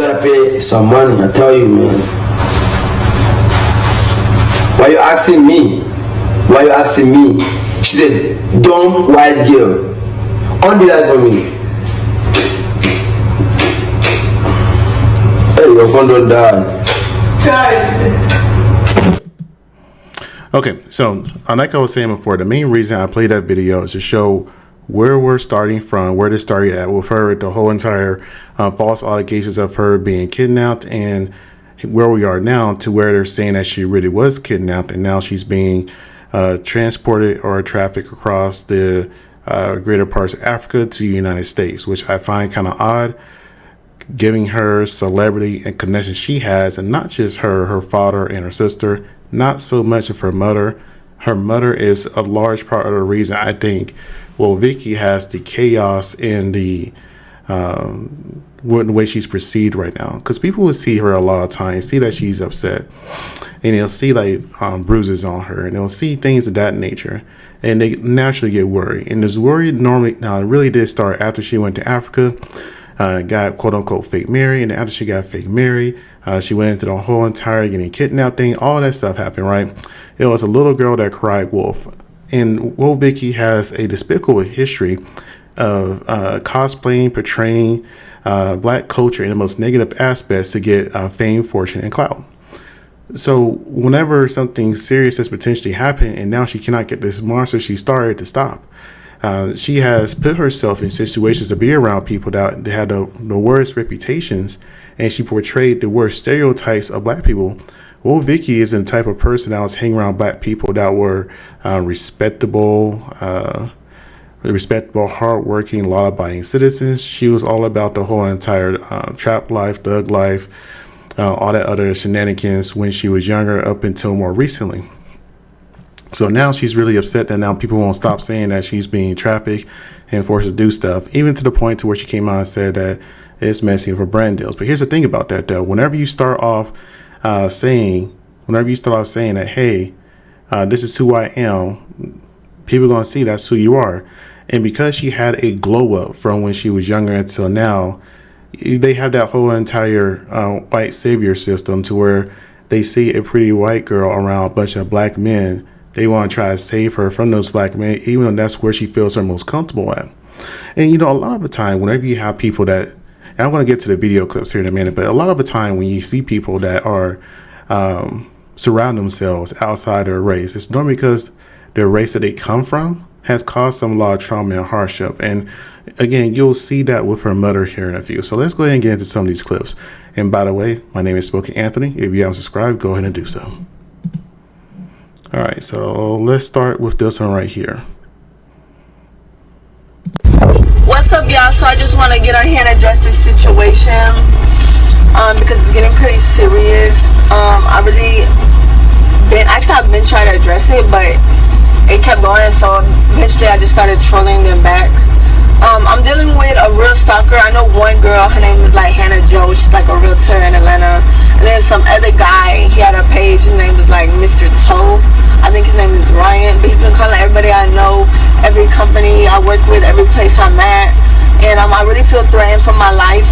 gotta pay some money, I tell you, man. Why you asking me? Why you asking me? She's a dumb white girl. On the light for me. Hey, your phone don't die. Okay, so like I was saying before, the main reason I played that video is to show where we're starting from, where this started at with her, the whole entire false allegations of her being kidnapped, and where we are now to where they're saying that she really was kidnapped and now she's being transported or trafficked across the greater parts of Africa to the United States, which I find kind of odd, giving her celebrity and connection she has, and not just her father and her sister, not so much of her mother. Her mother is a large part of the reason I think Woah Vicky has the chaos and the way she's perceived right now, because people will see her a lot of times, see that she's upset, and they'll see like bruises on her, and they'll see things of that nature, and they naturally get worried. And this worry normally really did start after she went to Africa, got quote unquote fake married, and after she got fake married, she went into the whole entire getting kidnapped thing. All that stuff happened, right? It was a little girl that cried wolf, and Woah Vicky has a despicable history of cosplaying, portraying black culture in the most negative aspects to get fame, fortune, and clout. So whenever something serious has potentially happened and now she cannot get this monster she started to stop, she has put herself in situations to be around people that had the worst reputations, and she portrayed the worst stereotypes of black people. Woah Vicky is the type of person that was hanging around black people that were respectable, hardworking, law-abiding citizens. She was all about the whole entire trap life, thug life, all that other shenanigans when she was younger up until more recently. So now she's really upset that now people won't stop saying that she's being trafficked and forced to do stuff, even to the point to where she came out and said that it's messing for brand deals. But here's the thing about that, though. Whenever you start off saying that, hey, this is who I am, people are going to see that's who you are. And because she had a glow up from when she was younger until now, they have that whole entire white savior system to where they see a pretty white girl around a bunch of black men. They want to try to save her from those black men, even though that's where she feels her most comfortable at. And, a lot of the time, whenever you have people that, and I'm going to get to the video clips here in a minute, but a lot of the time when you see people that are surround themselves outside their race, it's normally because their race that they come from has caused some lot of trauma and hardship. And again, you'll see that with her mother here in a few. So let's go ahead and get into some of these clips. And by the way, my name is Spoken Anthony. If you haven't subscribed, go ahead and do so. All right, so let's start with this one right here. What's up, y'all? So I just want to get on here and address this situation because it's getting pretty serious. I've been trying to address it, but it kept going, so eventually I just started trolling them back. I'm dealing with a real stalker. I know one girl, her name is like Hannah Jo. She's like a realtor in Atlanta. And then some other guy, he had a page, his name was like Mr. Toe. I think his name is Ryan, but he's been calling everybody I know, every company I work with, every place I'm at. And I really feel threatened for my life.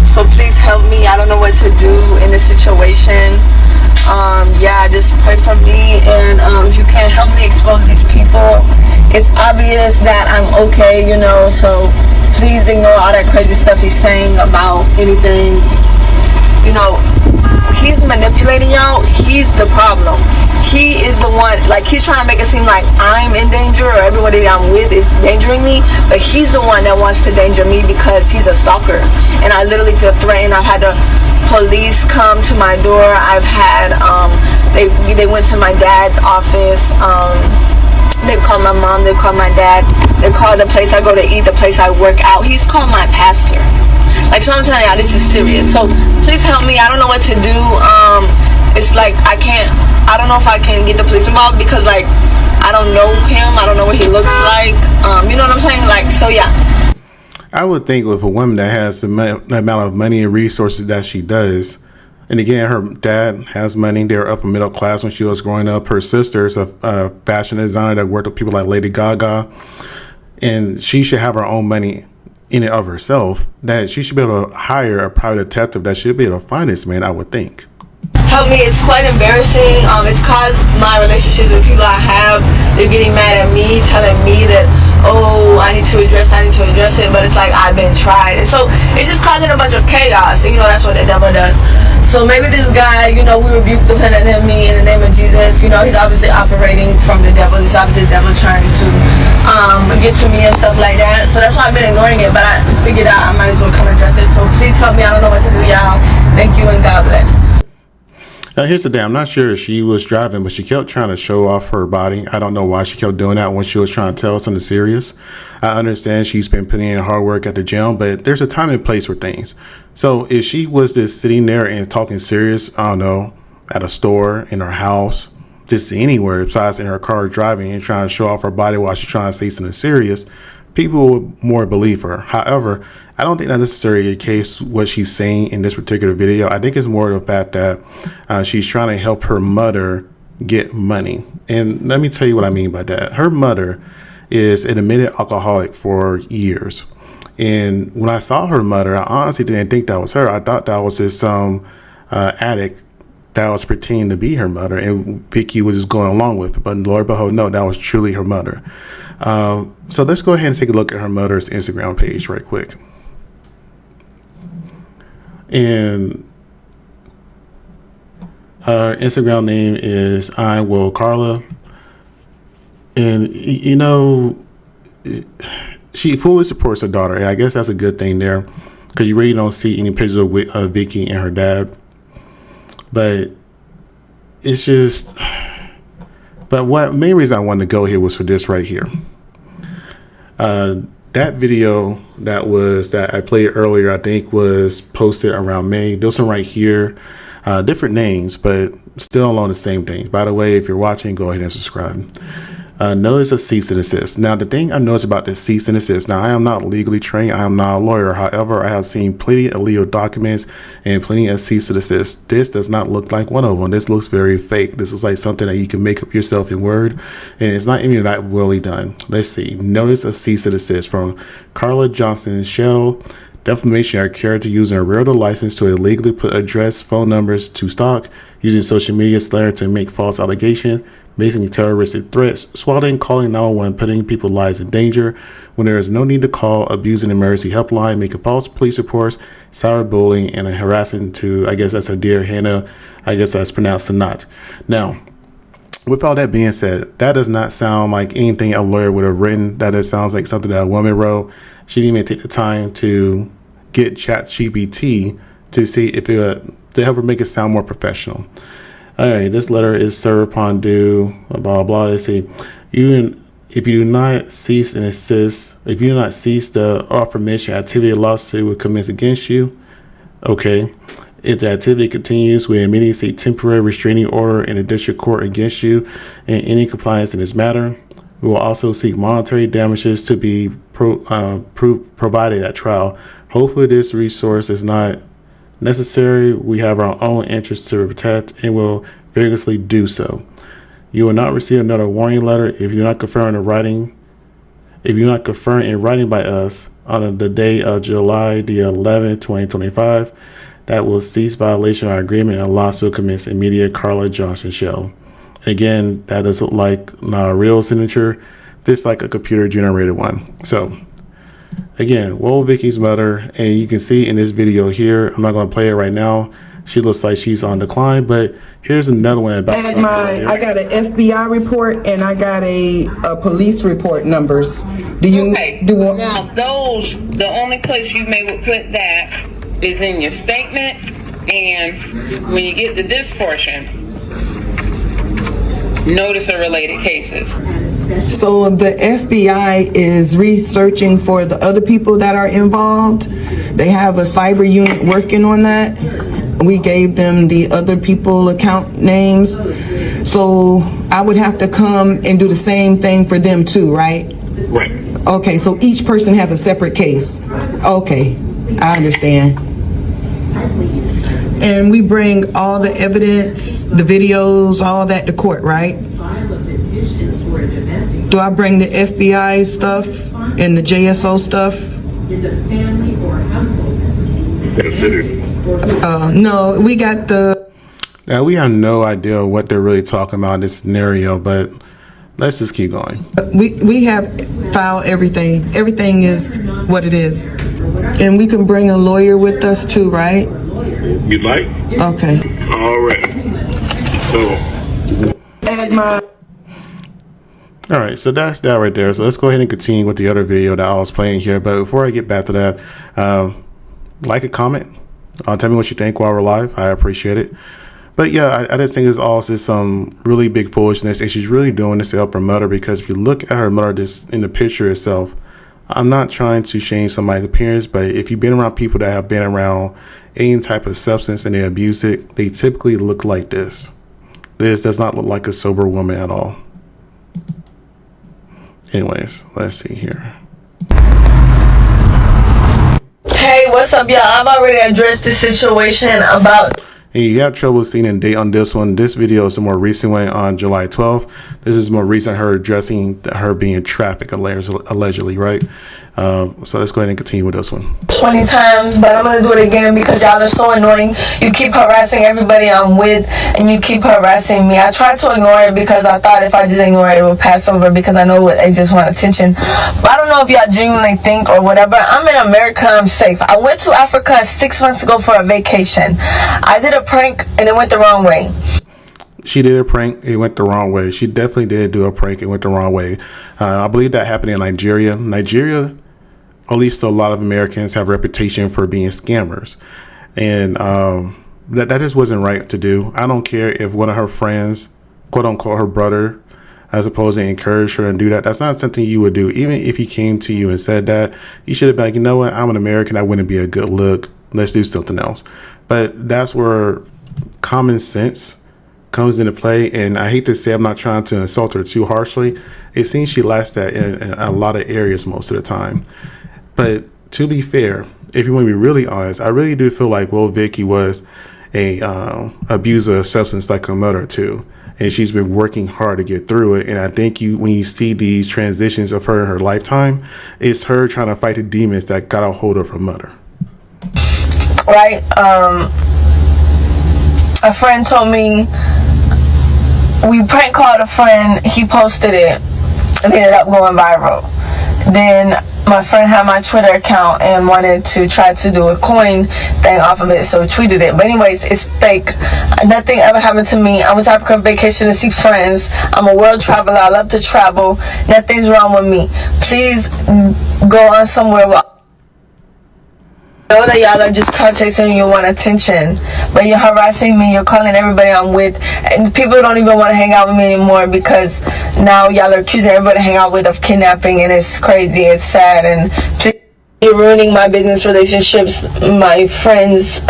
So please help me. I don't know what to do in this situation. Yeah, just pray for me, and if you can't help me expose these people, it's obvious that I'm okay, so please ignore all that crazy stuff he's saying about anything. He's manipulating y'all. He's the problem. He is the one, like, he's trying to make it seem like I'm in danger or everybody that I'm with is endangering me, but he's the one that wants to danger me because he's a stalker, and I literally feel threatened. I've had the police come to my door. I've had they went to my dad's office. They've called my mom, they've called my dad, they've called the place I go to eat, the place I work out. He's called my pastor. So I'm telling y'all, this is serious. So please help me. I don't know what to do. It's like I don't know if I can get the police involved because I don't know him. I don't know what he looks like. You know what I'm saying? So yeah. I would think with a woman that has the amount of money and resources that she does, and again, her dad has money. They're upper middle class when she was growing up. Her sister's a fashion designer that worked with people like Lady Gaga, and she should have her own money in and of herself, that she should be able to hire a private detective that should be able to find this man, I would think. Help me. It's quite embarrassing. It's caused my relationships with people I have. They're getting mad at me, telling me that, oh, I need to address it, but it's like I've been tried. And so it's just causing a bunch of chaos. And, that's what the devil does. So maybe this guy, we rebuke the enemy in the name of Jesus. He's obviously operating from the devil. It's obviously the devil trying to get to me and stuff like that. So that's why I've been ignoring it. But I figured out I might as well come address it. So please help me. I don't know what to do, y'all. Thank you and God bless. Now, here's the thing. I'm not sure if she was driving, but she kept trying to show off her body. I don't know why she kept doing that when she was trying to tell us something serious. I understand she's been putting in hard work at the gym, but there's a time and place for things. So if she was just sitting there and talking serious, I don't know, at a store, in her house, just anywhere besides in her car driving and trying to show off her body while she's trying to say something serious, people would more believe her. However, I don't think that's necessarily the case what she's saying in this particular video. I think it's more of the fact that she's trying to help her mother get money. And let me tell you what I mean by that. Her mother is an admitted alcoholic for years. And when I saw her mother, I honestly didn't think that was her. I thought that was just some addict that was pretending to be her mother, and Vicky was just going along with it. But Lord behold, no, that was truly her mother. So let's go ahead and take a look at her mother's Instagram page right quick. And her Instagram name is Woah Carla. And, she fully supports her daughter. And I guess that's a good thing there, because you really don't see any pictures of Vicky and her dad. But it's just, but what main reason I wanted to go here was for this right here. That video that I played earlier, I think was posted around May. Those are right here, different names, but still along the same thing. By the way, if you're watching, go ahead and subscribe. Notice a cease and desist. Now, the thing I noticed about this cease and desist, now I am not legally trained, I am not a lawyer. However, I have seen plenty of legal documents and plenty of cease and desist. This does not look like one of them. This looks very fake. This is like something that you can make up yourself in Word, and it's not even that really done. Let's see. Notice a cease and desist from Carla Johnson Shell. Defamation or character using a realtor license to illegally put address, phone numbers to stock, using social media slander to make false allegations, making terroristic threats, swatting, calling 911, putting people's lives in danger when there is no need to call, abusing the emergency helpline, making false police reports, cyberbullying, and harassing to, I guess that's a dear Hannah, I guess that's pronounced Sanat. Now, with all that being said, that does not sound like anything a lawyer would have written. That just sounds like something that a woman wrote. She didn't even take the time to get ChatGPT to see if it would, to help her make it sound more professional. All right, this letter is served upon due, blah, blah, blah. Let's see. If you do not cease and desist, if you do not cease the aforementioned activity, a lawsuit will commence against you. Okay. If the activity continues, we immediately seek temporary restraining order in the district court against you and any compliance in this matter. We will also seek monetary damages to be provided at trial. Hopefully this resource is not necessary. We have our own interests to protect and will vigorously do so. You will not receive another warning letter if you do not confirm in writing. If you do not confirm in writing by us on the day of July the 11th, 2025, that will cease violation of our agreement and lawsuit commence immediate. Carla Johnson Shell. Again, that doesn't look like not a real signature, just like a computer generated one. So again, Woah Vicky's mother, and you can see in this video here, I'm not going to play it right now. She looks like she's on decline, but here's another one about I got an FBI report and I got a police report numbers. Do you now those, the only place you may put that is in your statement, and when you get to this portion, notice of related cases. So the FBI is researching for the other people that are involved. They have a cyber unit working on that. We gave them the other people account names. So I would have to come and do the same thing for them too, right? Right. Okay, so each person has a separate case. Okay, I understand. And we bring all the evidence, the videos, all that to court, right? Do I bring the FBI stuff and the JSO stuff? is a family or household member considered? No, we got the. Now, we have no idea what they're really talking about in this scenario, but let's just keep going. We have filed everything. Everything is what it is. And we can bring a lawyer with us too, right? You'd like? Okay. All right. So. Add my. All right, so that's that right there. So let's go ahead and continue with the other video that I was playing here. But before I get back to that, like and comment. Tell me what you think while we're live. I appreciate it. But yeah, I just think it's also some really big foolishness, and she's really doing this to help her mother, because if you look at her mother just in the picture itself, I'm not trying to change somebody's appearance, but if you've been around people that have been around any type of substance and they abuse it, they typically look like this. This does not look like a sober woman at all. Anyways, let's see here. Hey, what's up, y'all? I've already addressed this situation about. And you have trouble seeing a date on this one. This video is a more recent one on July 12th. This is more recent, her addressing her being trafficked allegedly, right? So let's go ahead and continue with this one. 20 times, but I'm gonna do it again because y'all are so annoying. You keep harassing everybody I'm with, and you keep harassing me. I tried to ignore it because I thought if I just ignore it, it would pass over, because I know they just want attention. But I don't know if y'all genuinely think or whatever. I'm in America, I'm safe. I went to Africa 6 months ago for a vacation. I did a prank and it went the wrong way. She did a prank, it went the wrong way. She definitely did do a prank, it went the wrong way. I believe that happened in Nigeria. Nigeria, at least a lot of Americans have a reputation for being scammers. And that just wasn't right to do. I don't care if one of her friends, quote unquote, her brother, as opposed to encourage her and do that. That's not something you would do. Even if he came to you and said that, you should have been like, you know what, I'm an American, that wouldn't be a good look. Let's do something else. But that's where common sense comes into play. And I hate to say, I'm not trying to insult her too harshly. It seems she lacks that in a lot of areas most of the time. But to be fair, if you want to be really honest, I really do feel like Woah Vicky was a abuser of substance like her mother too. And she's been working hard to get through it. And I think when you see these transitions of her in her lifetime, it's her trying to fight the demons that got a hold of her mother. Right? A friend told me, we prank called a friend, he posted it, and it ended up going viral. Then my friend had my Twitter account and wanted to try to do a coin thing off of it, so he tweeted it. But anyways, it's fake. Nothing ever happened to me. I went to Africa on vacation to see friends. I'm a world traveler. I love to travel. Nothing's wrong with me. Please go on somewhere where I know that y'all are just clout chasing, you want attention, but you're harassing me, you're calling everybody I'm with, and people don't even want to hang out with me anymore because now y'all are accusing everybody to hang out with of kidnapping, and it's crazy, it's sad, and please, you're ruining my business relationships. My friends'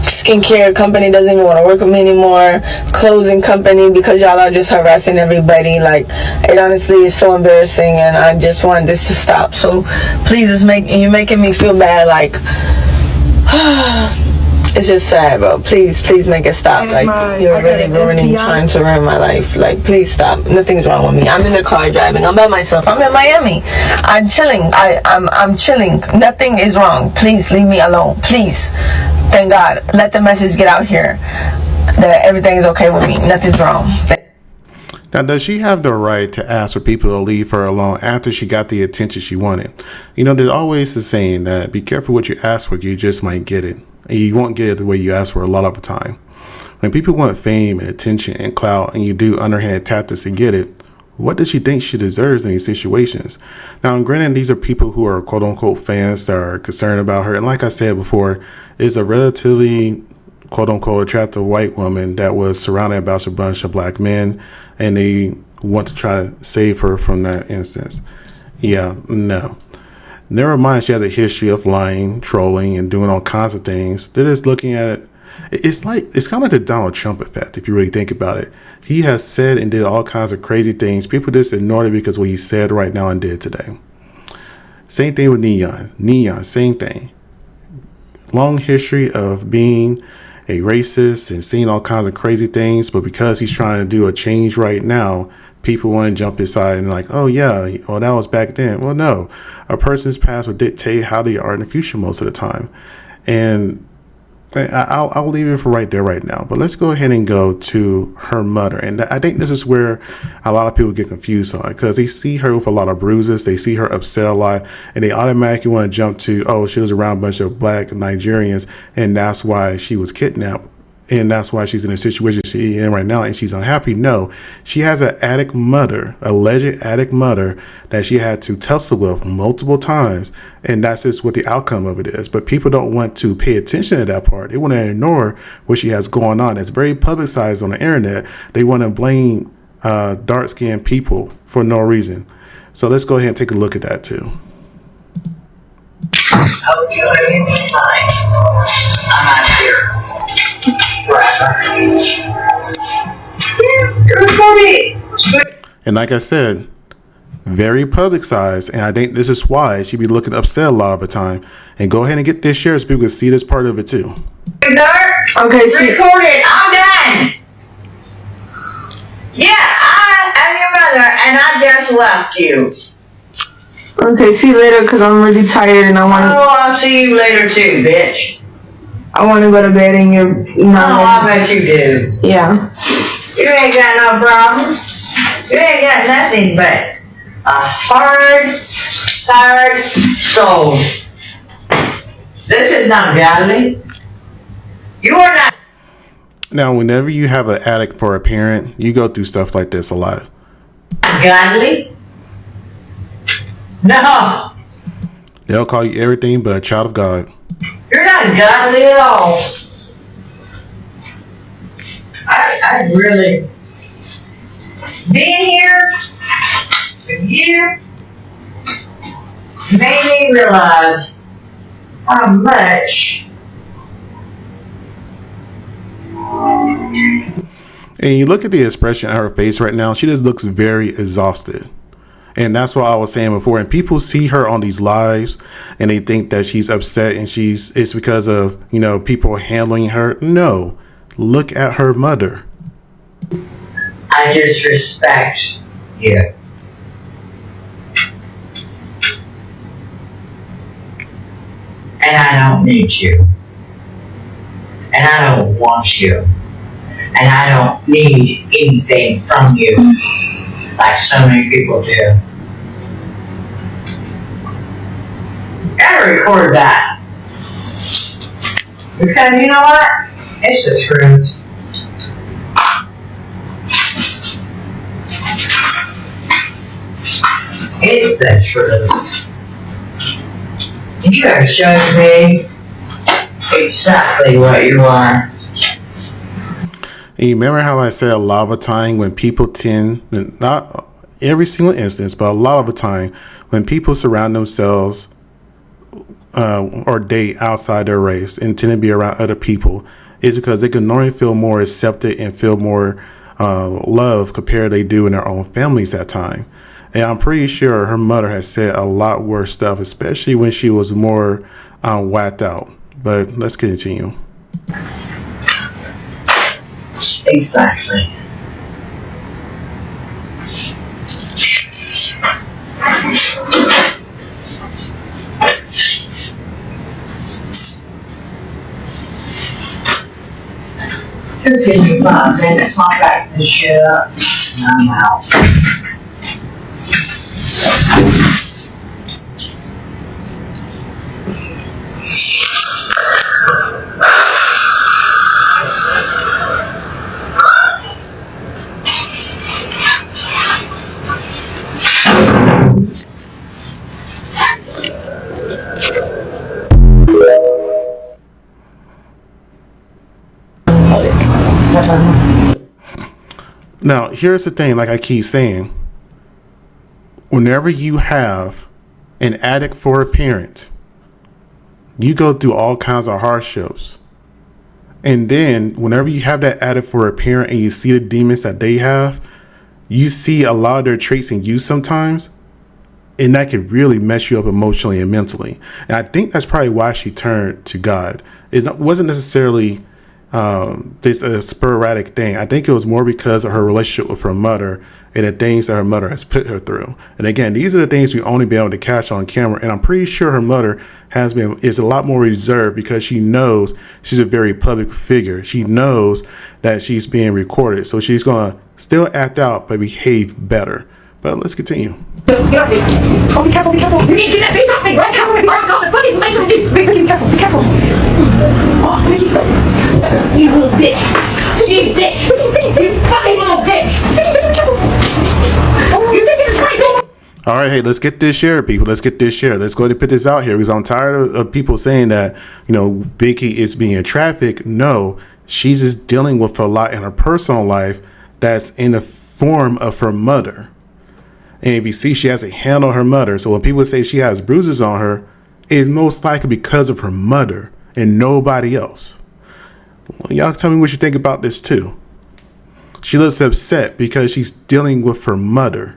skincare company doesn't even want to work with me anymore, closing company, because y'all are just harassing everybody. Like, it honestly is so embarrassing, and I just want this to stop. So please, you're making me feel bad. Like, it's just sad, bro. Please make it stop. Like, you're really trying to ruin my life. Like, please stop. Nothing's wrong with me. I'm in the car driving. I'm by myself. I'm in Miami. I'm chilling. I'm chilling. Nothing is wrong. Please leave me alone. Please. Thank God. Let the message get out here that everything is okay with me. Nothing's wrong. Now, does she have the right to ask for people to leave her alone after she got the attention she wanted? You know, there's always the saying that be careful what you ask for, you just might get it. And you won't get it the way you ask for a lot of the time. When people want fame and attention and clout, and you do underhanded tactics to get it, what does she think she deserves in these situations? Now, granted, these are people who are quote unquote fans that are concerned about her. And like I said before, it's a relatively quote unquote attractive white woman that was surrounded by a bunch of black men, and they want to try to save her from that instance. Yeah, no. Never mind, she has a history of lying, trolling, and doing all kinds of things. They're just looking at it. It's kind of like the Donald Trump effect, if you really think about it. He has said and did all kinds of crazy things. People just ignored it because what he said right now and did today. Same thing with Neon. Neon, same thing. Long history of being a racist and seeing all kinds of crazy things, but because he's trying to do a change right now, people want to jump aside and like, oh yeah, well that was back then. Well, no, a person's past will dictate how they are in the future most of the time. And I'll leave it for right there right now, but let's go ahead and go to her mother. And I think this is where a lot of people get confused on, because they see her with a lot of bruises, they see her upset a lot, and they automatically want to jump to, oh, she was around a bunch of black Nigerians and that's why she was kidnapped. And that's why she's in a situation she's in right now and she's unhappy. No, she has an addict mother, alleged addict mother, that she had to tussle with multiple times. And that's just what the outcome of it is. But people don't want to pay attention to that part. They want to ignore what she has going on. It's very publicized on the internet. They want to blame dark-skinned people for no reason. So let's go ahead and take a look at that too. Hope you everything's fine. I'm out here. And like I said, very publicized, and I think this is why she be looking upset a lot of the time. And go ahead and get this share so people can see this part of it too. Okay, see. Recorded. I'm done. Yeah, I'm your mother, and I just left you. Okay, see you later, because I'm really tired and I want to... Oh, I'll see you later too, bitch. I want to go to bed and you're... No, I bet you do. Yeah. You ain't got no problem. You ain't got nothing but a hard, tired soul. This is not godly. You are not. Now, whenever you have an addict for a parent, you go through stuff like this a lot. Godly? No. They'll call you everything but a child of God. You're not godly at all. I really... Being here with you made me realize how much... And you look at the expression on her face right now, she just looks very exhausted. And that's what I was saying before. And people see her on these lives and they think that she's upset and it's because of, people handling her. No, look at her mother. I just respect you. And I don't need you. And I don't want you. And I don't need anything from you like so many people do. Gotta record that. Because you know what? It's the truth. It's the truth. You have shown me exactly what you are. And you remember how I said a lot of the time when people tend, not every single instance, but a lot of the time when people surround themselves or date outside their race and tend to be around other people, is because they can normally feel more accepted and feel more love compared to they do in their own families at time. And I'm pretty sure her mother has said a lot worse stuff, especially when she was more whacked out. But let's continue. Exactly. Took me 5 minutes, my back to shut up, and I'm out. Now, here's the thing, like I keep saying, whenever you have an addict for a parent, you go through all kinds of hardships. And then whenever you have that addict for a parent and you see the demons that they have, you see a lot of their traits in you sometimes, and that could really mess you up emotionally and mentally. And I think that's probably why she turned to God. It wasn't necessarily this sporadic thing. I think it was more because of her relationship with her mother and the things that her mother has put her through. And again, these are the things we only be able to catch on camera. And I'm pretty sure her mother is a lot more reserved because she knows she's a very public figure. She knows that she's being recorded. So she's going to still act out but behave better. But let's continue. Get off me. Oh, be careful, be careful. You need to do that. Be off me. Right now. Be careful. Be careful. Oh, Vicky. You little bitch. You bitch. You fucking little bitch. Be careful. You think it's right? All right, hey, let's get this shared, people. Let's get this shared. Let's go ahead and put this out here because I'm tired of people saying that, you know, Vicky is being trafficked. No, she's just dealing with a lot in her personal life that's in the form of her mother. And if you see, she hasn't handled her mother. So when people say she has bruises on her, it's most likely because of her mother and nobody else. Well, y'all tell me what you think about this too. She looks upset because she's dealing with her mother.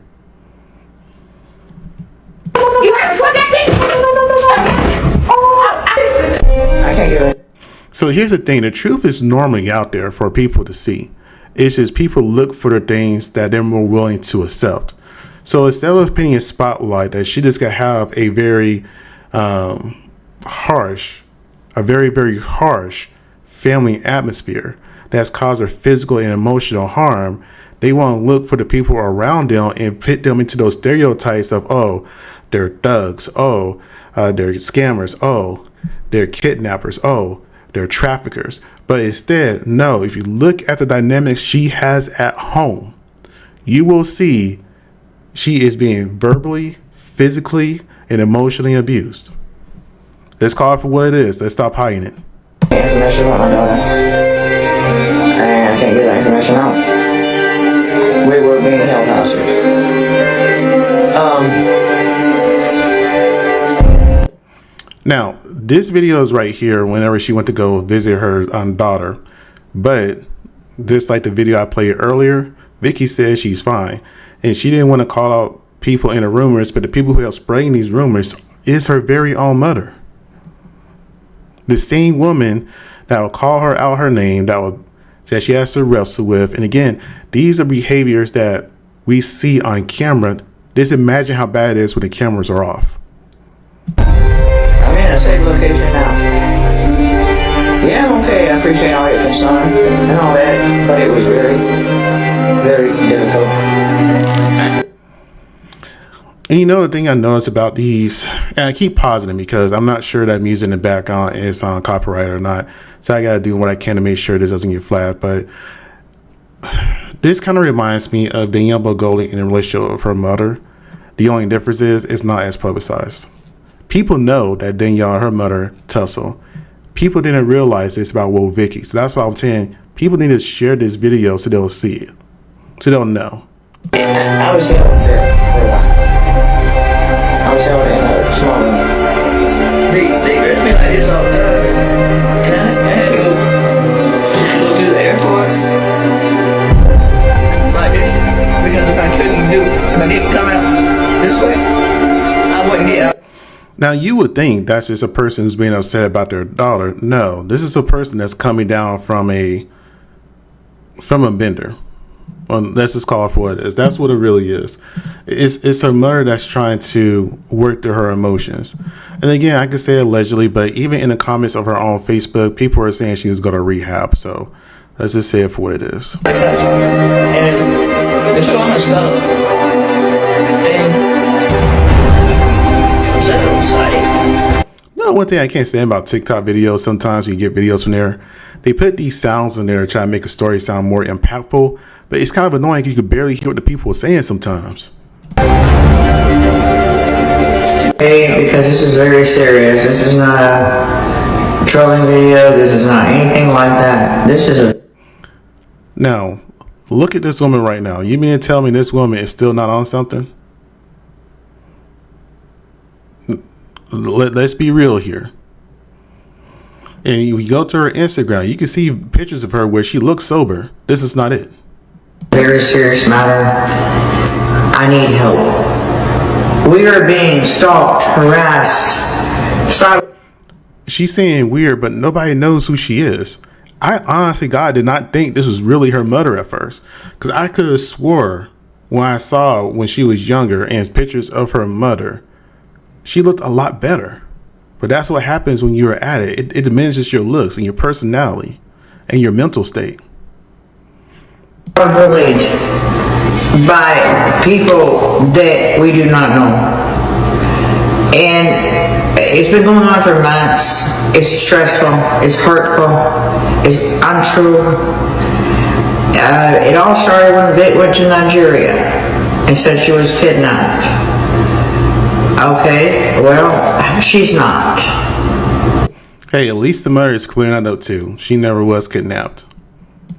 I can't get it. So here's the thing. The truth is normally out there for people to see. It's just people look for the things that they're more willing to accept. So instead of putting a spotlight that she just got to have a very harsh family atmosphere that's caused her physical and emotional harm, they want to look for the people around them and fit them into those stereotypes of, oh, they're thugs, oh, they're scammers, oh, they're kidnappers, oh, they're traffickers. But instead, no, if you look at the dynamics she has at home, you will see she is being verbally, physically, and emotionally abused. Let's call it for what it is. Let's stop hiding it. Information about my daughter. And I can't get that information out. We were being held hostage. Now, this video is right here whenever she went to go visit her daughter. But just like the video I played earlier, Vicky says she's fine. And she didn't want to call out people in the rumors, but the people who are spreading these rumors is her very own mother. The same woman that will call her out her name, that she has to wrestle with. And again, these are behaviors that we see on camera. Just imagine how bad it is when the cameras are off. I'm in a safe location now. Yeah, I'm okay. I appreciate all your concern and all that, but it was very, very difficult. And you know, the thing I noticed about these, and I keep pausing them because I'm not sure that music in the background is on copyright or not. So I got to do what I can to make sure this doesn't get flagged. But this kind of reminds me of Danielle Bogoli in a relationship with her mother. The only difference is it's not as publicized. People know that Danielle and her mother tussle. People didn't realize this about Woah Vicky. So that's why I'm saying people need to share this video so they'll see it. So they'll know. I was held there for a while. I was held in a small room. They arrest me like this all the time. And I had to go to the airport like this. Because if I didn't come out this way, I wouldn't get out. Now, you would think that's just a person who's being upset about their daughter. No, this is a person that's coming down from a bender. Well, let's just call it for what it is. That's what it really is. It's her mother that's trying to work through her emotions. And again, I could say allegedly, but even in the comments of her own Facebook, people are saying she's going to rehab. So let's just say it for what it is. I touch her. And it's all my stuff. And I'm sorry. No, one thing I can't stand about TikTok videos, sometimes you get videos from there, they put these sounds in there to try to make a story sound more impactful, but it's kind of annoying because you can barely hear what the people are saying sometimes. Hey, because this is very serious. This is not a trolling video. This is not anything like that. This is a... Now, look at this woman right now. You mean to tell me this woman is still not on something? Let's be real here. And you go to her Instagram, you can see pictures of her where she looks sober. This is not it. Very serious matter. I need help. We are being stalked, harassed. She's saying weird, but nobody knows who she is. I honestly, God, did not think this was really her mother at first, because I could have swore when I saw when she was younger and pictures of her mother, she looked a lot better. But that's what happens when you're at it. It diminishes your looks and your personality and your mental state. Are bullied by people that we do not know. And it's been going on for months. It's stressful. It's hurtful. It's untrue. It all started when Vic went to Nigeria and said she was kidnapped. Okay, well, she's not. Hey, at least the mother is clearing that up too. She never was kidnapped.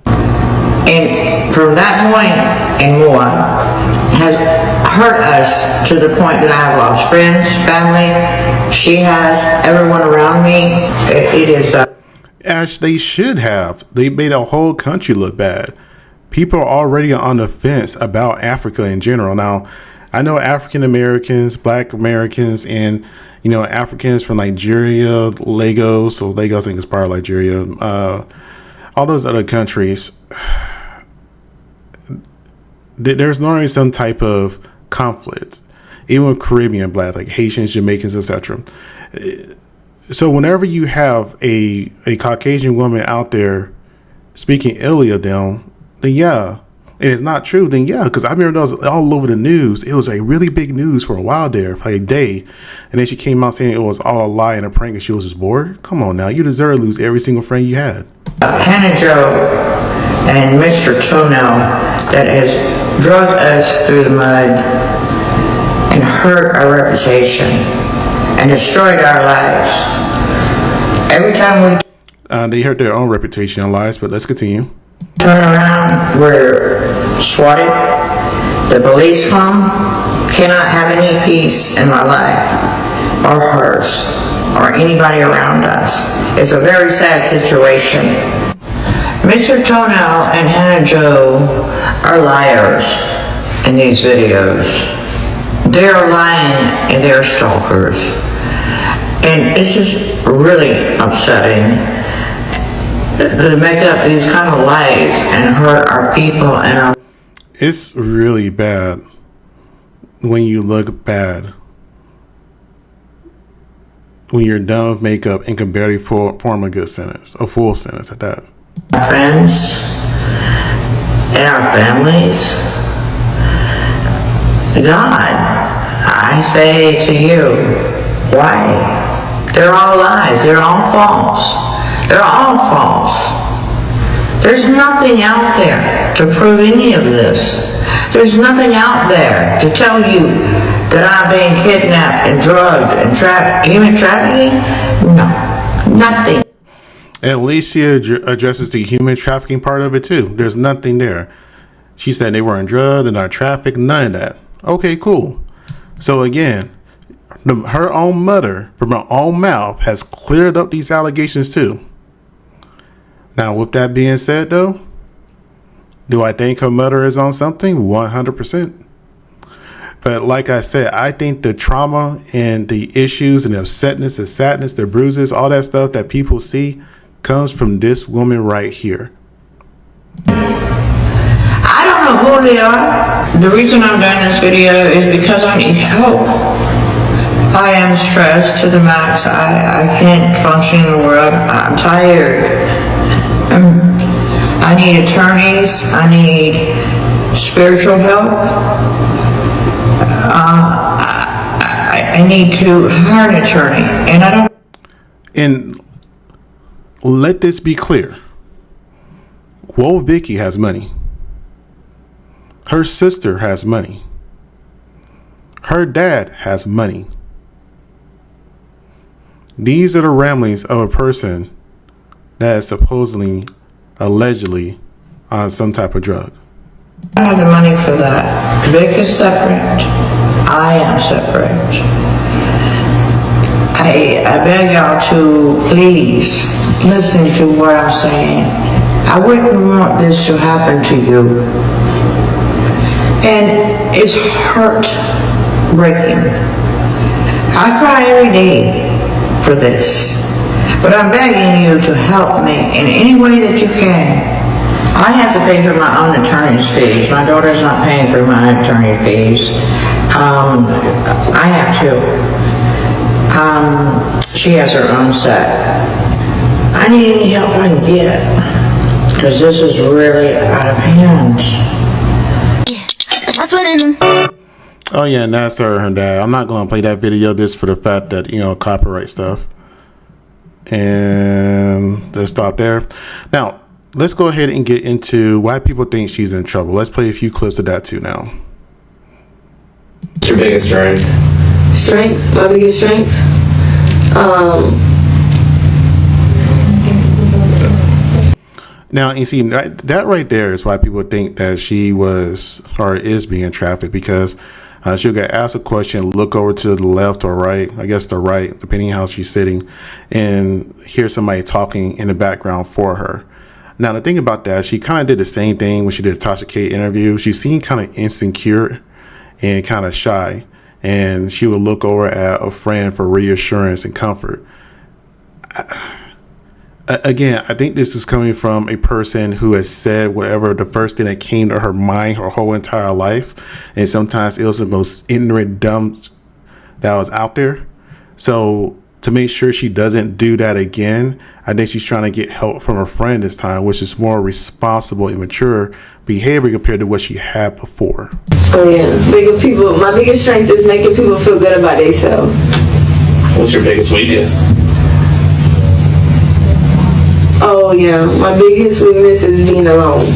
And from that point and more, has hurt us to the point that I have lost friends, family. She has, everyone around me. It is. As they should have. They made a whole country look bad. People are already on the fence about Africa in general. Now, I know African Americans, Black Americans, and Africans from Nigeria, Lagos. So Lagos, I think, is part of Nigeria. All those other countries. There's normally some type of conflict, even with Caribbean Black, like Haitians, Jamaicans, etc. So whenever you have a Caucasian woman out there speaking illy of them, then yeah, and it's not true, then yeah, because I remember that was all over the news. It was a really big news for a while there, for a day, and then she came out saying it was all a lie and a prank and she was just bored. Come on now, you deserve to lose every single friend you had. Hannah Joe and Mr. Toenail that has drugged us through the mud and hurt our reputation and destroyed our lives. Every time we they hurt their own reputation and lives, but let's continue. Turn around, we're swatted. The police come. Cannot have any peace in my life, or hers, or anybody around us. It's a very sad situation. Mr. Toenail and Hannah Joe are liars in these videos. They're lying and they're stalkers. And it's just really upsetting to make up these kind of lies and hurt our people and our... It's really bad when you look bad. When you're done with makeup and can barely form a good sentence, a full sentence at that. Our friends and our families. God, I say to you, why? They're all lies. They're all false. They're all false. There's nothing out there to prove any of this. There's nothing out there to tell you that I'm being kidnapped and drugged and human trafficking. No, nothing. At least she addresses the human trafficking part of it too. There's nothing there. She said they weren't drugged and not trafficked, none of that. Okay, cool. So again, her own mother, from her own mouth, has cleared up these allegations too. Now, with that being said, though, do I think her mother is on something? 100%. But like I said, I think the trauma and the issues and the upsetness, the sadness, the bruises, all that stuff that people see comes from this woman right here. I don't know who they are. The reason I'm doing this video is because I need help. I am stressed to the max. I can't function in the world. I'm tired. I need attorneys. I need spiritual help. I need to hire an attorney, and I don't. And let this be clear. Woah Vicky has money. Her sister has money. Her dad has money. These are the ramblings of a person that is supposedly, allegedly, on some type of drug. I have the money for that. Vic is separate. I am separate. I beg y'all to please listen to what I'm saying. I wouldn't want this to happen to you. And it's heartbreaking. I cry every day for this. But I'm begging you to help me in any way that you can. I have to pay for my own attorney's fees. My daughter's not paying for my attorney fees. I have to. She has her own set. I need any help I can get, because this is really out of hand. Oh yeah, and that's her dad. I'm not gonna play that video just for the fact that, you know, copyright stuff. And let's stop there. Now, let's go ahead and get into why people think she's in trouble. Let's play a few clips of that too now. What's your biggest strength? Strength? My biggest strength? Now, you see, that right there is why people think that she was or is being trafficked, because she'll get asked a question, look over to the left or right, I guess the right, depending on how she's sitting, and hear somebody talking in the background for her. Now, the thing about that, she kind of did the same thing when she did a Tasha K interview. She seemed kind of insecure and kind of shy, and she would look over at a friend for reassurance and comfort. Again, I think this is coming from a person who has said whatever the first thing that came to her mind her whole entire life, and sometimes it was the most ignorant, dumb that was out there. So to make sure she doesn't do that again, I think she's trying to get help from her friend this time, which is more responsible and mature behavior compared to what she had before. Oh yeah, my biggest strength is making people feel good about themselves. What's your biggest weakness? Oh yeah, my biggest weakness is being alone.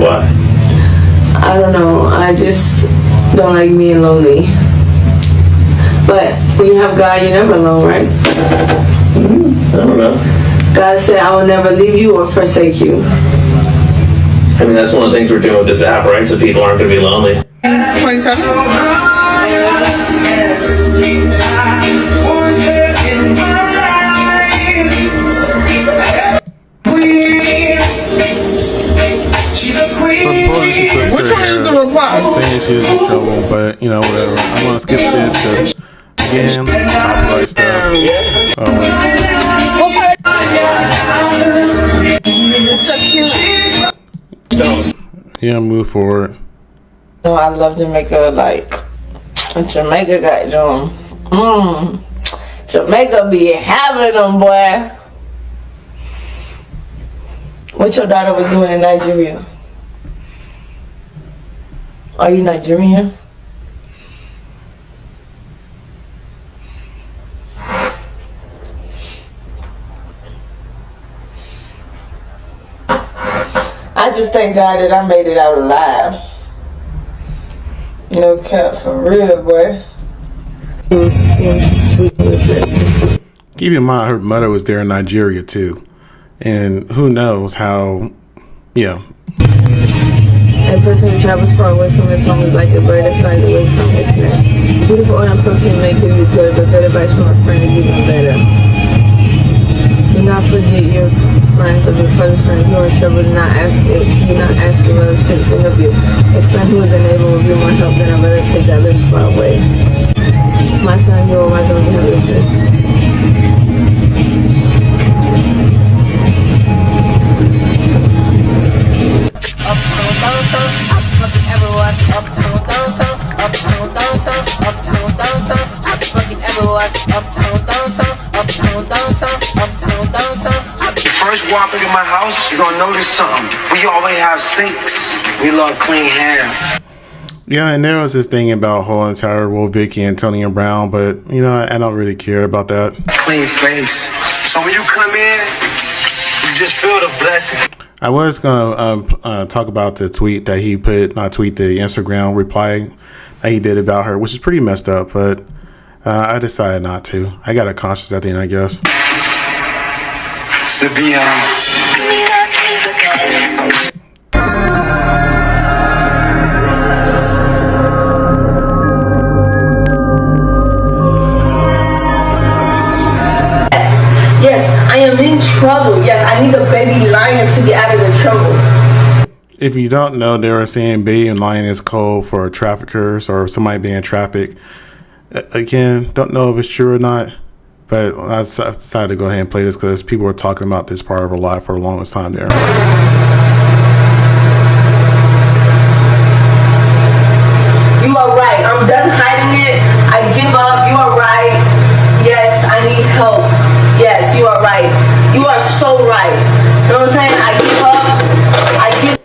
Why? I don't know, I just don't like being lonely. But when you have God, you're never alone, right? I don't know. God said, I will never leave you or forsake you. I mean, that's one of the things we're doing with this app, right? So people aren't going to be lonely. Saying she was in trouble, but you know, whatever. I'm gonna skip this because again, copyright stuff. Yeah, move forward. No, I love Jamaica. Like Jamaica got them. Jamaica be having them, boy. What your daughter was doing in Nigeria? Are you Nigerian? I just thank God that I made it out alive. No cap, for real, boy. Keep in mind, her mother was there in Nigeria too, and who knows how, yeah. A person who travels far away from his home is like a bird that flies away from its nest. Beautiful oil and perfume may give you good, but good advice from a friend is even better. Do not forget your friends of your father's friend. You are in trouble. Do not ask your relative to help you. A friend who is unable will be more help than a relative that lives far away. My son, you are wise on your relative. Uptown, downtown, I'm fucking everywhere. Uptown, downtown, uptown, downtown, uptown, downtown, I'm fucking everywhere. Uptown, downtown, uptown, downtown, uptown, downtown. First walk into my house, you're gonna notice something. We always have sinks. We love clean hands. Yeah, and there was this thing about whole entire Woah Vicky and Tony Brown, but you know, I don't really care about that. Clean face. So when you come in, you just feel the blessing. I was gonna talk about the tweet that he put, not tweet, the Instagram reply that he did about her, which is pretty messed up, but I decided not to. I got a conscience at the end, I guess. It's the beyond. Yes, I am in trouble. Yes, I need a baby lion to get out of the trouble. If you don't know, they were saying baby lion is code for traffickers or somebody being trafficked. Again, don't know if it's true or not. But I decided to go ahead and play this because people were talking about this part of her life for the longest time there. You are right. I'm done hiding it. I give up. You are right. Yes, I need help. Yes, you are right. You are so right. You know what I'm saying? I give up.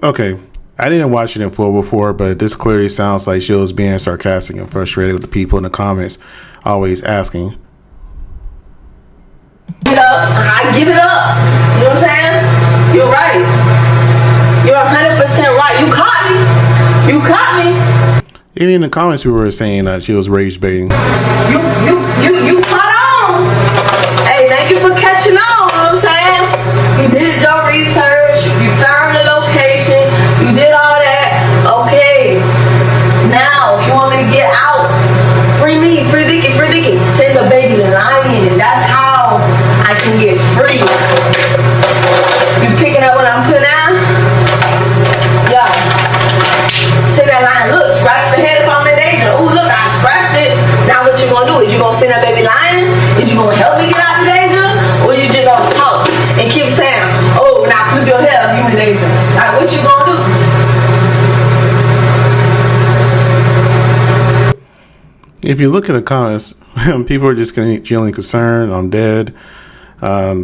Okay. I didn't watch it in full before, but this clearly sounds like she was being sarcastic and frustrated with the people in the comments, always asking. I give it up. You know what I'm saying? You're right. You're 100% right. You caught me. You caught me. Even in the comments, people were saying that she was rage baiting. You caught on. Hey, thank you for catching on. You know what I'm saying? You did your research. You found the location. You did all that. Okay. Now, if you want me to get out, free me, free Vicky, free Vicky. Send the baby lion. That's how I can get free. You picking up what I'm putting out? Yeah. Send that lion. Look, scratch the head if I'm in danger. Ooh, look, I scratched it. Now what you gonna do? Is you gonna send that baby lion? Is you gonna help me get out of danger? Or you just gonna talk and keep saying, oh, now flip your head if you in danger. Like, what you gonna do? If you look at the comments, people are just genuinely concerned. I'm dead.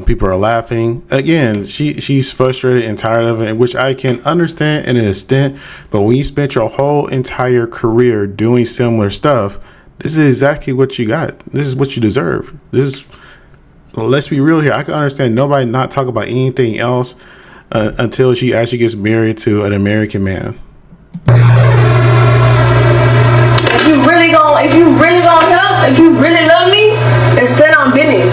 People are laughing. Again, she's frustrated and tired of it, which I can understand in an extent. But when you spent your whole entire career doing similar stuff, this is exactly what you got. This is what you deserve. Let's be real here. I can understand nobody not talk about anything else until she actually gets married to an American man. If you really gonna help, if you really love me, then stand on business.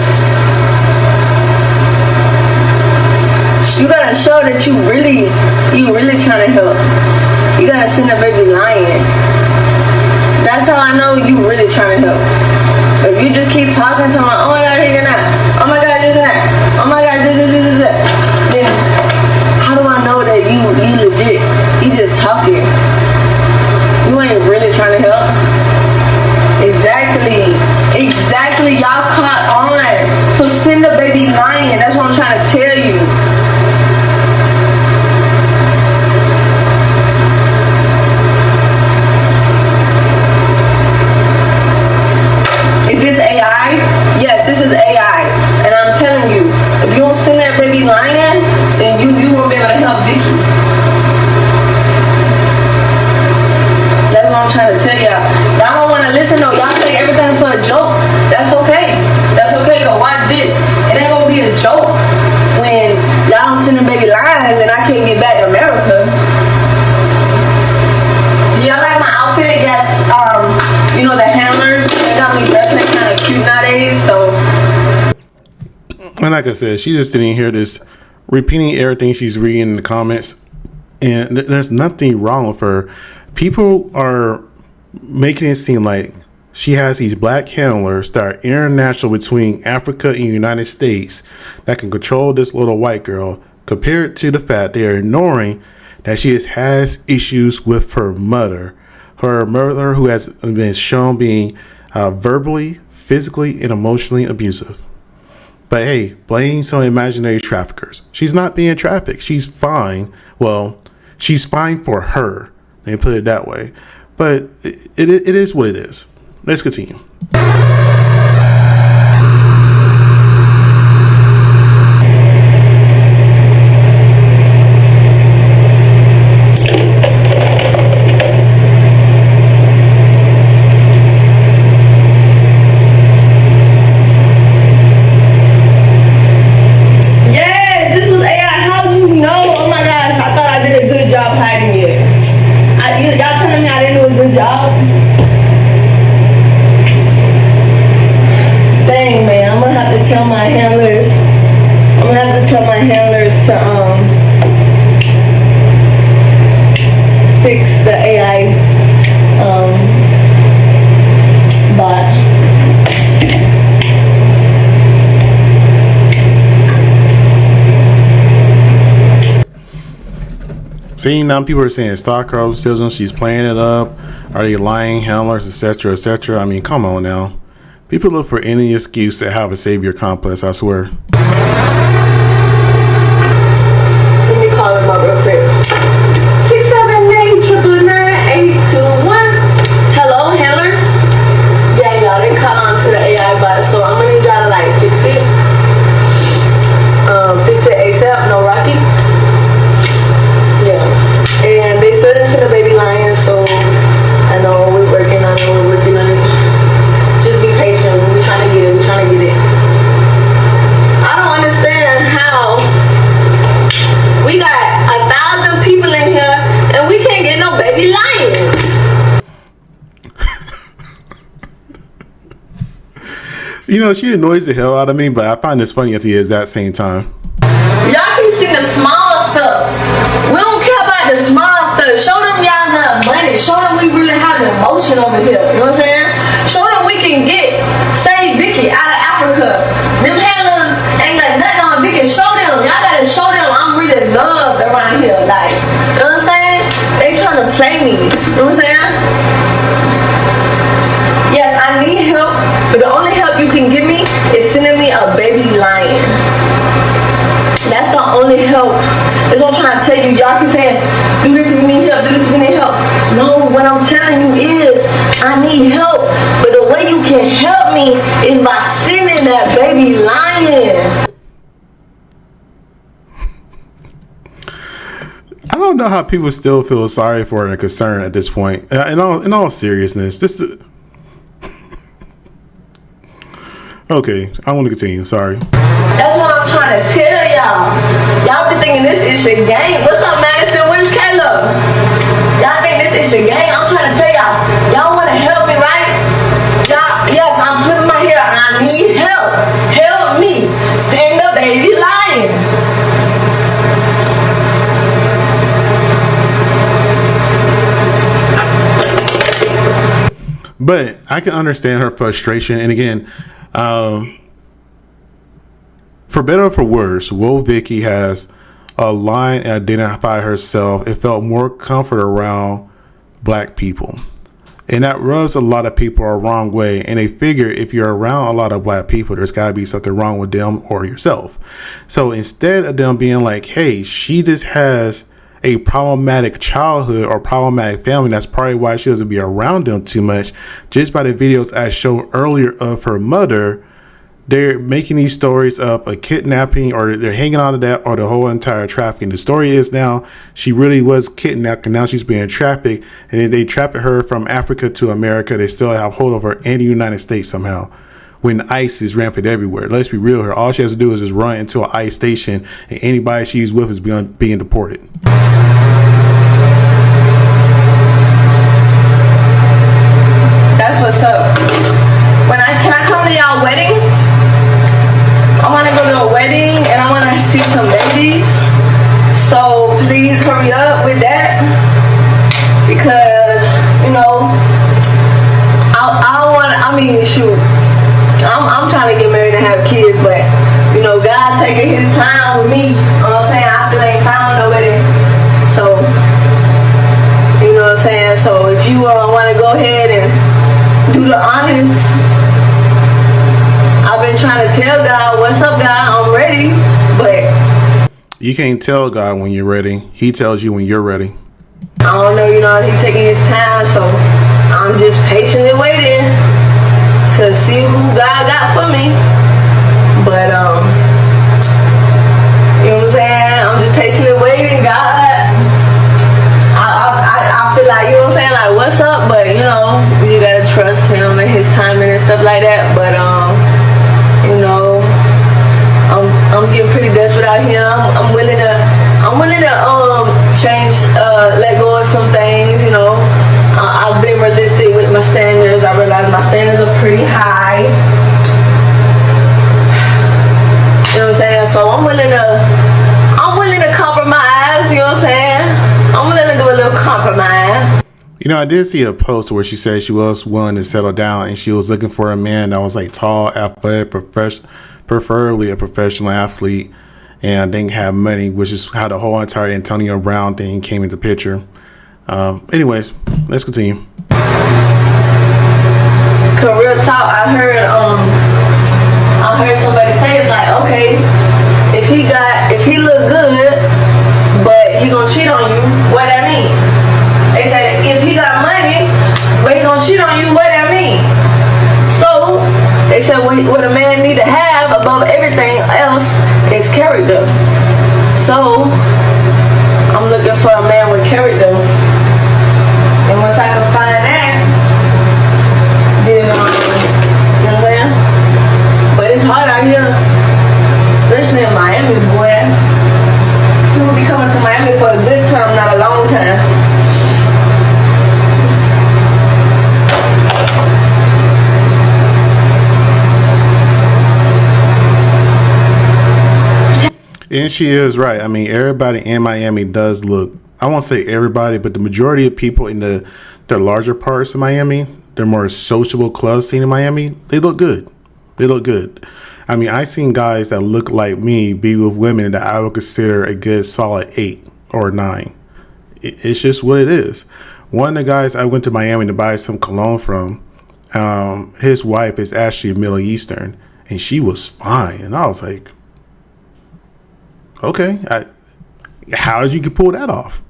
You gotta show that you really trying to help. You gotta send a baby lion. That's how I know you really trying to help. If you just keep talking to me, oh my God, here and that, oh my God, this and that, oh my God, this, then how do I know that you legit? You just talking. You ain't really trying to help. Exactly. Y'all caught on. So send the baby lion. That's what I'm trying to tell you. Is this AI? Yes, this is AI. And I'm telling you, if you don't send that baby lion, then you won't be able to help Vicky. That's what I'm trying to tell y'all. Y'all don't want to listen though. Y'all think everything's for a joke. That's okay. That's okay though. Watch this. It ain't gonna be a joke when y'all don't send them baby lions and I can't get back to America. Y'all like my outfit? Yes. The handlers. They got me dressing kind of cute nowadays. So. And like I said, she's just sitting here just repeating everything she's reading in the comments, and there's nothing wrong with her. People are making it seem like she has these black handlers that are international between Africa and the United States that can control this little white girl, compared to the fact they are ignoring that she has issues with her mother who has been shown being verbally, physically, and emotionally abusive. But hey, blame some imaginary traffickers. She's not being trafficked. She's fine. Well, she's fine for her. Let me put it that way. But it is what it is. Let's continue. Fix the AI bot. See, now people are saying stalker salesman, she's playing it up. Are they lying handlers, etc., etc.? I mean, come on now. People look for any excuse to have a savior complex, I swear. Let me call him up real quick. 678-999-821. Hello, handlers. Yeah, y'all didn't call on to the AI bot, so I'm gonna need y'all to like fix it. Fix it ASAP, no Rocky. Yeah. And they still didn't send a baby lion, so I know we're working on it. Just be patient. We're trying to get it. I don't understand how we got 1,000 people in here and we can't get no baby lions. You know, she annoys the hell out of me, but I find this funny at the exact same time. Y'all can see the small stuff. We don't care about the small stuff. Show them y'all have money. Show them we really have emotion over here. You know what I'm saying? Show them we can save Vicky out of Africa. Them handlers ain't got nothing on Vicky. Show them. Y'all gotta show them I'm really loved around here. Like, you know what I'm saying? They trying to play me. You know what I'm saying? Yes, I need help, but the only help you can give me is sending me a baby lion. That's the only help. That's what I'm trying to tell you. Y'all keep saying, do this if you need help, do this if you need help. No, what I'm telling you is, I need help. But the way you can help me is by sending that baby lion. I don't know how people still feel sorry for her and concerned at this point. In all seriousness, okay, I want to continue. Sorry. That's what I'm trying to tell y'all. Y'all be thinking this is your game. What's up, Madison? Where's Caleb? Y'all think this is your game? I'm trying to tell y'all. Y'all want to help me, right? Y'all, yes, I'm putting my hair. I need help. Help me. Send the baby lion. But I can understand her frustration. And again, for better or for worse, Woah Vicky has a line and identify herself. It felt more comfort around black people. And that rubs a lot of people a wrong way. And they figure if you're around a lot of black people, there's got to be something wrong with them or yourself. So instead of them being like, hey, she just has a problematic childhood or problematic family, that's probably why she doesn't be around them too much, just by the videos I showed earlier of her mother, they're making these stories of a kidnapping, or they're hanging on to that, or the whole entire trafficking. The story is now she really was kidnapped and now she's being trafficked, and they trafficked her from Africa to America. They still have hold of her in the United States somehow, when ICE is rampant everywhere. Let's be real here. All she has to do is just run into an ICE station and anybody she's with is being deported. That's what's up. Can I come to y'all wedding? I want to go to a wedding and I want to see some babies. So please hurry up with that, because you know I'm trying to get married and have kids, but you know God taking His time with me. You know what I'm saying? I still ain't found nobody. So you know what I'm saying? So if you want to go ahead and do the honors, I've been trying to tell God, what's up, God? I'm ready, but you can't tell God when you're ready. He tells you when you're ready. I don't know, you know, He's taking His time, so I'm just patiently waiting to see who God got for me. But you know what I'm saying? I'm just patiently waiting, God. I feel like, you know what I'm saying, like, what's up? But you know, you gotta trust Him and His timing and stuff like that. But you know, I'm getting pretty desperate out here. I'm willing to change, let go of some things. You know, I've been realistic with my standards. I realize my standards are pretty high. You know what I'm saying? So I'm willing to compromise. You know what I'm saying? I'm willing to do a little compromise. You know, I did see a post where she said she was willing to settle down and she was looking for a man that was like tall, athletic, preferably a professional athlete, and didn't have money, which is how the whole entire Antonio Brown thing came into picture. Anyways, let's continue. Real talk, I heard They said what a man need to have above everything else is character. So I'm looking for a man with character. And once I can find that, then you know what I'm saying? But it's hard out here, especially in Miami, boy. People be coming to Miami for a good time, not a long time. And she is right. I mean, everybody in Miami does look, I won't say everybody, but the majority of people in the larger parts of Miami, the more sociable club scene in Miami, they look good. They look good. I mean, I seen guys that look like me be with women that I would consider a good solid 8 or 9. It's just what it is. One of the guys I went to Miami to buy some cologne from, his wife is actually Middle Eastern, and she was fine. And I was like, okay, how did you pull that off?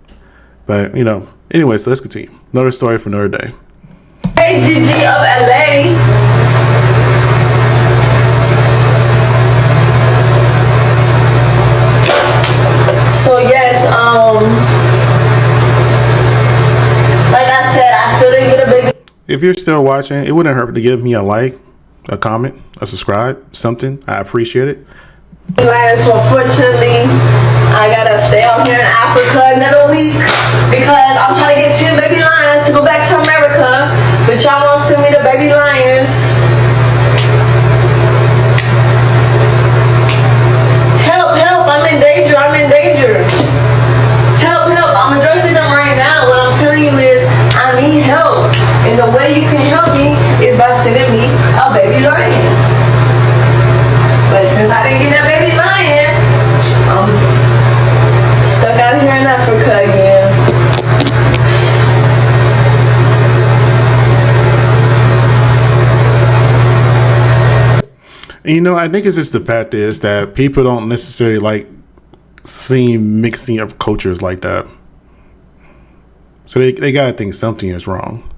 But, you know, anyway, so let's continue. Another story for another day. Hey, Gigi of LA. So, yes, like I said, I still didn't get a baby. If you're still watching, it wouldn't hurt to give me a like, a comment, a subscribe, something. I appreciate it. So unfortunately, I gotta stay out here in Africa another week because I'm trying to get 10 baby lions to go back to America, but y'all won't send me the baby lions. Help, help, I'm in danger, I'm in danger. Help, help, I'm addressing them right now. What I'm telling you is, I need help. And the way you can help me is by sending me a baby lion. But since I didn't get that baby lion, I'm stuck out here in Africa again. And, you know, I think it's just the fact is that people don't necessarily like seeing mixing of cultures like that. So they gotta think something is wrong.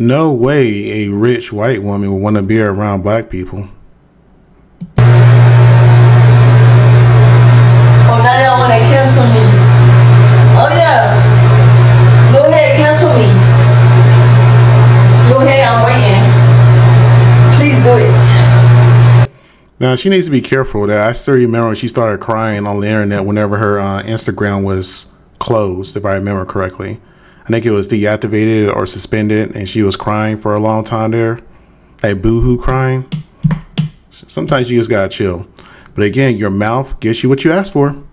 No way a rich white woman would want to be around black people. Oh, now they want to cancel me. Oh, yeah. Go ahead, cancel me. Go ahead, I'm waiting. Please do it. Now, she needs to be careful with that. I still remember she started crying on the internet whenever her Instagram was closed, if I remember correctly. I think it was deactivated or suspended, and she was crying for a long time there. Like boo-hoo crying. Sometimes you just gotta chill. But again, your mouth gets you what you ask for. Should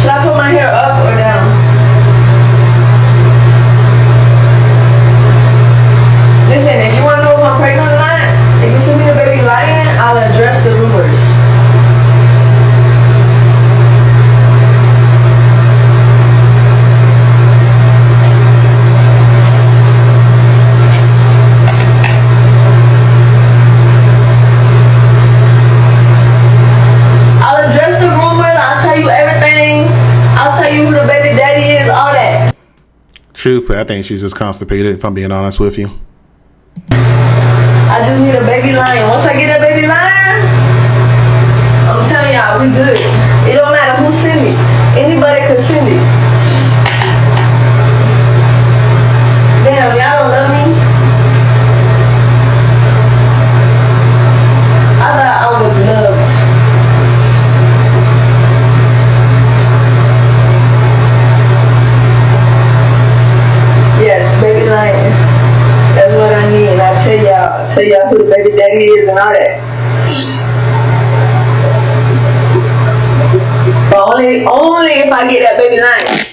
I put my hair up or down? Listen, if you want to know if I'm pregnant or not, if you send me the baby lion, I'll address the rumors. Truthfully, I think she's just constipated, if I'm being honest with you. I just need a baby lion. Once I get a baby lion, I'm telling y'all, we good. It don't matter who send me. Anybody could send it. Damn, y'all don't love me? I thought I was loved. Yes, baby lion. That's what I need. And I'll tell y'all who the baby daddy is and all that. But only if I get that baby lion.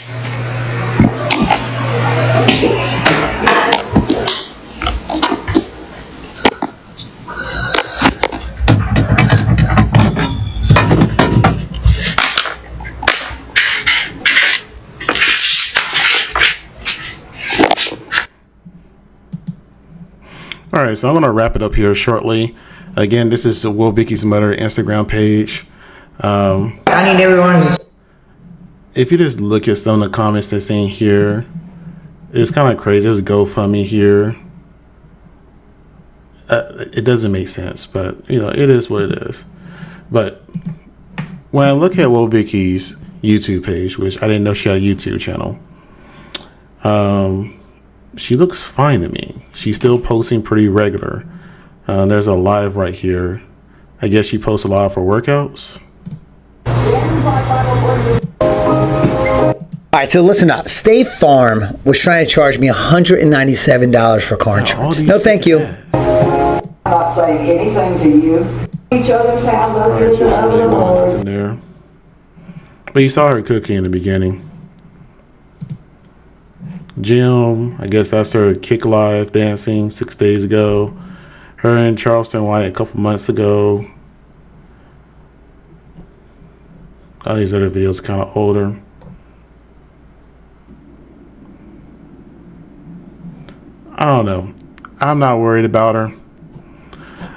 All right, so I'm going to wrap it up here shortly. Again, this is Woah Vicky's Mother Instagram page. I need everyone's. if you just look at some of the comments that's in here, it's kind of crazy. There's a GoFundMe here. It doesn't make sense, but you know, it is what it is. But when I look at Woah Vicky's YouTube page, which I didn't know she had a YouTube channel, she looks fine to me. She's still posting pretty regular. There's a live right here. I guess she posts a lot of her workouts. All right, so listen up. State Farm was trying to charge me $197 for car insurance. No, thank you. I'm not saying anything to you. Each other's houses of the Lord. There. But you saw her cooking in the beginning. Jim, I guess that's her Kick Live dancing 6 days ago. Her and Charleston White a couple months ago. All these other videos are kind of older. I don't know. I'm not worried about her.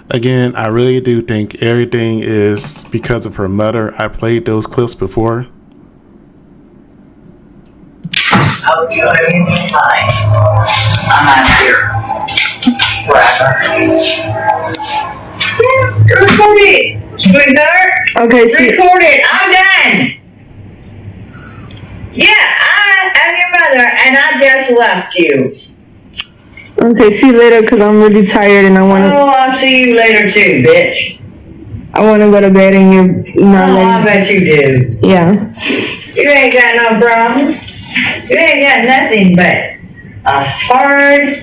Again, I really do think everything is because of her mother. I played those clips before. Hope you are in fine. I'm out here. Forever. Yeah, record it, sweetheart. Okay, see. Record it. I'm done. Yeah, I'm your mother, and I just left you. Okay, see you later, because I'm really tired and I want to... Oh, I'll see you later too, bitch. I want to go to bed and you're not I bet you do. Yeah. You ain't got no problems. You ain't got nothing but a hard,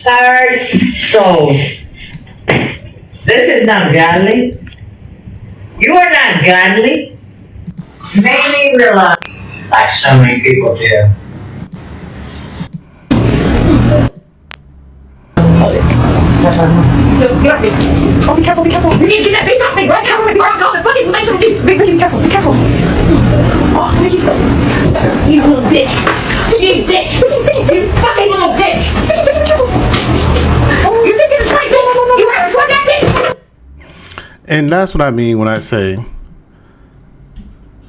tired soul. This is not godly. You are not godly. You made me realize, like so many people do. Oh, be careful, be careful. You need to get that big thing right now. Be careful, be careful. Oh, Vicky. You little bitch. You bitch. You fucking little bitch. Be careful. You think it's right? No. You ever put that bitch? And that's what I mean when I say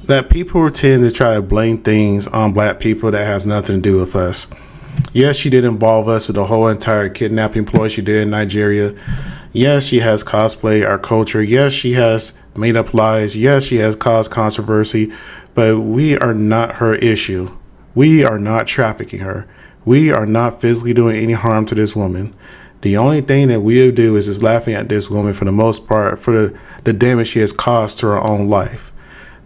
that people tend to try to blame things on black people that has nothing to do with us. Yes, she did involve us with the whole entire kidnapping ploy she did in Nigeria. Yes, she has cosplayed our culture. Yes, she has made up lies. Yes, she has caused controversy. But we are not her issue. We are not trafficking her. We are not physically doing any harm to this woman. The only thing that we'll do is just laughing at this woman for the most part for the damage she has caused to her own life.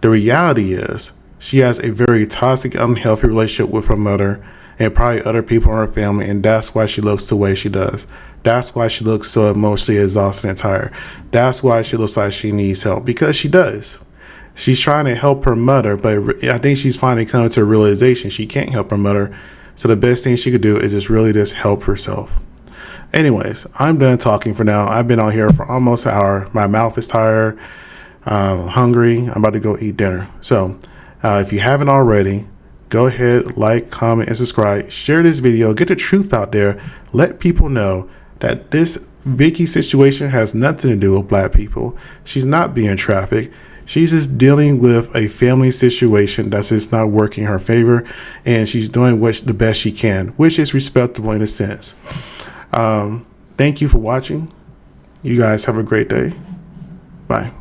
The reality is she has a very toxic, unhealthy relationship with her mother and probably other people in her family, and that's why she looks the way she does. That's why she looks so emotionally exhausted and tired. That's why she looks like she needs help, because she does. She's trying to help her mother, but I think she's finally coming to a realization she can't help her mother. So the best thing she could do is just really just help herself. Anyways, I'm done talking for now. I've been on here for almost an hour. My mouth is tired. I'm hungry. I'm about to go eat dinner. So if you haven't already, go ahead, like, comment, and subscribe. Share this video. Get the truth out there. Let people know that this Vicky situation has nothing to do with black people. She's not being trafficked. She's just dealing with a family situation that's just not working in her favor, and she's doing the best she can, which is respectable in a sense. Thank you for watching. You guys have a great day. Bye.